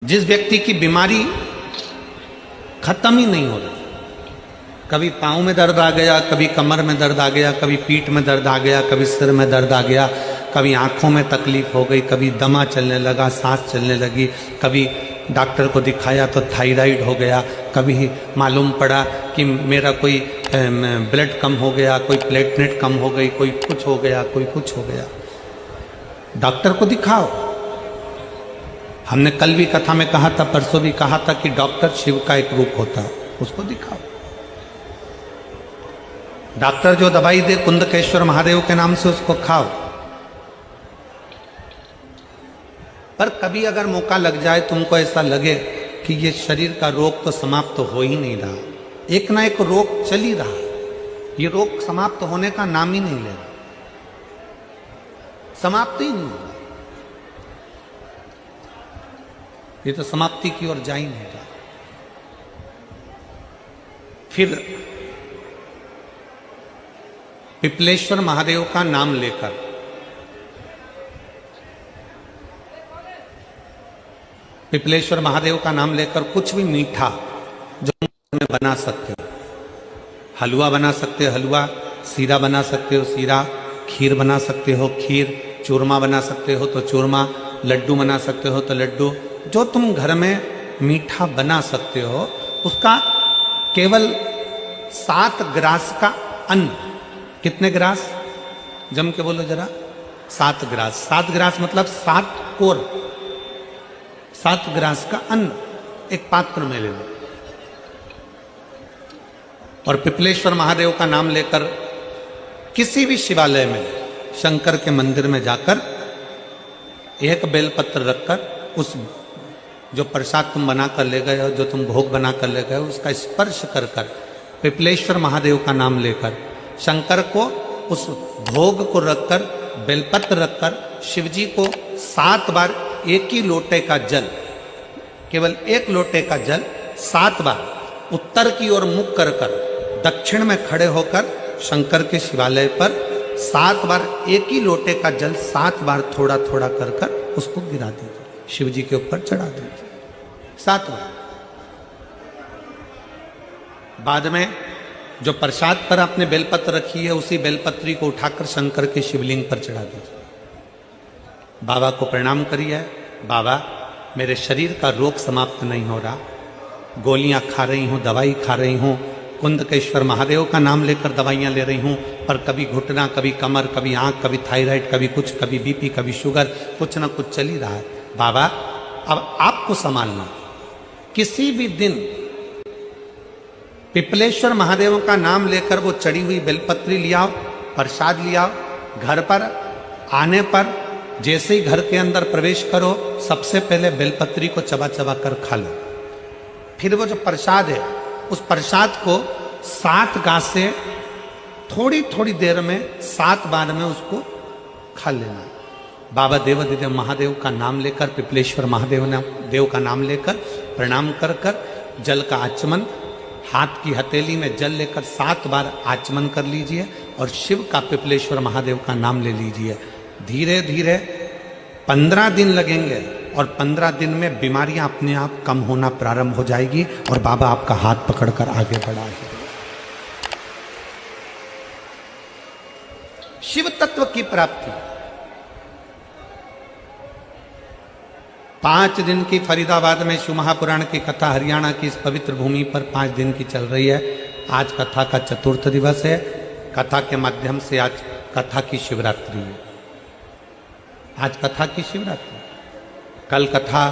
जिस व्यक्ति की बीमारी खत्म ही नहीं हो रही, कभी पाँव में दर्द आ गया, कभी कमर में दर्द आ गया, कभी पीठ में दर्द आ गया, कभी सिर में दर्द आ गया, कभी आंखों में तकलीफ हो गई, कभी दमा चलने लगा, सांस चलने लगी, कभी डॉक्टर को दिखाया तो थायराइड हो गया, कभी मालूम पड़ा कि मेरा कोई ब्लड कम हो गया, कोई प्लेटलेट कम हो गई, कोई कुछ हो गया, कोई कुछ हो गया। डॉक्टर को दिखाओ। हमने कल भी कथा में कहा था, परसों भी कहा था कि डॉक्टर शिव का एक रूप होता है, उसको दिखाओ। डॉक्टर जो दवाई दे कुंदकेश्वर महादेव के नाम से उसको खाओ। पर कभी अगर मौका लग जाए, तुमको ऐसा लगे कि ये शरीर का रोग तो समाप्त तो हो ही नहीं रहा, एक ना एक रोग चल ही रहा, ये रोग समाप्त होने का नाम ही नहीं ले रहा, समाप्त ही नहीं हो रहा, ये तो समाप्ति की ओर जा ही नहीं रहा। फिर पिपलेश्वर महादेव का नाम लेकर पिपलेश्वर महादेव का नाम लेकर कुछ भी मीठा जो में बना सकते हो, हलवा बना सकते हो हलवा, सीरा बना सकते हो सीरा, खीर बना सकते हो खीर, चूरमा बना सकते हो तो चूरमा, लड्डू बना सकते हो तो लड्डू, जो तुम घर में मीठा बना सकते हो उसका केवल 7 ग्रास का अन्न। कितने ग्रास? जम के बोलो जरा। 7 ग्रास। 7 ग्रास मतलब 7 कोर, 7 ग्रास का अन्न एक पात्र में ले लो और पिपलेश्वर महादेव का नाम लेकर किसी भी शिवालय में, शंकर के मंदिर में जाकर एक बेलपत्र रखकर उस जो प्रसाद तुम बना कर ले गए हो, जो तुम भोग बना कर ले गए हो, उसका स्पर्श कर कर पिपलेश्वर महादेव का नाम लेकर शंकर को उस भोग को रखकर, बेलपत्र रखकर शिवजी को 7 बार एक ही लोटे का जल, केवल एक लोटे का जल 7 बार उत्तर की ओर मुख कर कर दक्षिण में खड़े होकर शंकर के शिवालय पर 7 बार एक ही लोटे का जल 7 बार थोड़ा थोड़ा कर कर उसको गिरा दीजिए, शिव जी के ऊपर चढ़ा दीजिए 7 बार। बाद में जो प्रसाद पर आपने बेलपत्र रखी है उसी बेलपत्री को उठाकर शंकर के शिवलिंग पर चढ़ा दीजिए। बाबा को प्रणाम करिए, बाबा मेरे शरीर का रोग समाप्त नहीं हो रहा, गोलियां खा रही हूं, दवाई खा रही हूं, कुंदकेश्वर महादेव का नाम लेकर दवाइयां ले रही हूं, पर कभी घुटना, कभी कमर, कभी आंख, कभी थायराइड, कभी कुछ, कभी बीपी, कभी शुगर, कुछ ना कुछ चल ही रहा है। बाबा अब आपको संभालना। किसी भी दिन पिपलेश्वर महादेव का नाम लेकर वो चढ़ी हुई बेलपत्री लियाओ, प्रसाद लियाओ, घर पर आने पर जैसे ही घर के अंदर प्रवेश करो सबसे पहले बेलपत्री को चबा चबा कर खा लो। फिर वो जो प्रसाद है उस प्रसाद को 7 गांठ से थोड़ी थोड़ी देर में 7 बार में उसको खा लेना। बाबा देवाधिदेव महादेव का नाम लेकर, पिपलेश्वर महादेव का नाम लेकर प्रणाम कर कर जल का आचमन, हाथ की हथेली में जल लेकर 7 बार आचमन कर लीजिए और शिव का, पिपलेश्वर महादेव का नाम ले लीजिए। धीरे धीरे 15 दिन लगेंगे और 15 दिन में बीमारियां अपने आप कम होना प्रारंभ हो जाएगी और बाबा आपका हाथ पकड़कर आगे बढ़ाएंगे। शिव तत्व की प्राप्ति 5 दिन की फरीदाबाद में शिव महापुराण की कथा हरियाणा की इस पवित्र भूमि पर 5 दिन की चल रही है। आज कथा का 4th दिवस है। कथा के माध्यम से आज कथा की शिवरात्रि है। आज कथा की शिवरात्रि। कल कथा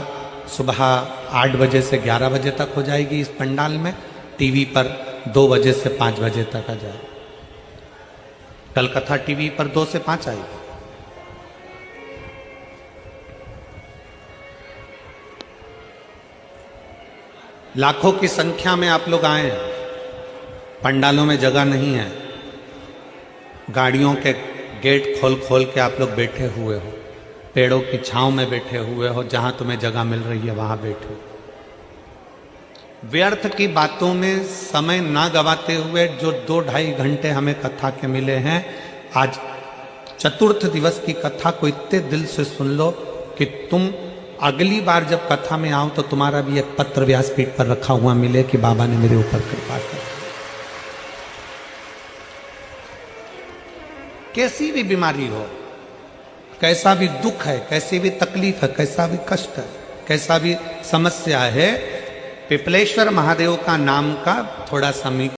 सुबह 8 बजे से 11 बजे तक हो जाएगी इस पंडाल में, टीवी पर 2 बजे से 5 बजे तक आ जाएगी। कल कथा टीवी पर 2 से 5 आएगी। लाखों की संख्या में आप लोग आए हैं। पंडालों में जगह नहीं है, गाड़ियों के गेट खोल खोल के आप लोग बैठे हुए हो, पेड़ों की छांव में बैठे हुए हो, जहां तुम्हें जगह मिल रही है वहां बैठे हो। व्यर्थ की बातों में समय ना गवाते हुए जो 2-2.5 घंटे हमें कथा के मिले हैं, आज 4th दिवस की कथा को इतने दिल से सुन लो कि तुम अगली बार जब कथा में आओ तो तुम्हारा भी एक पत्र व्यासपीठ पर रखा हुआ मिले कि बाबा ने मेरे ऊपर कृपा कर। कैसी भी बीमारी हो, कैसा भी दुख है, कैसी भी तकलीफ है, कैसा भी कष्ट है, कैसा भी समस्या है, पिपलेश्वर महादेव का नाम का थोड़ा सा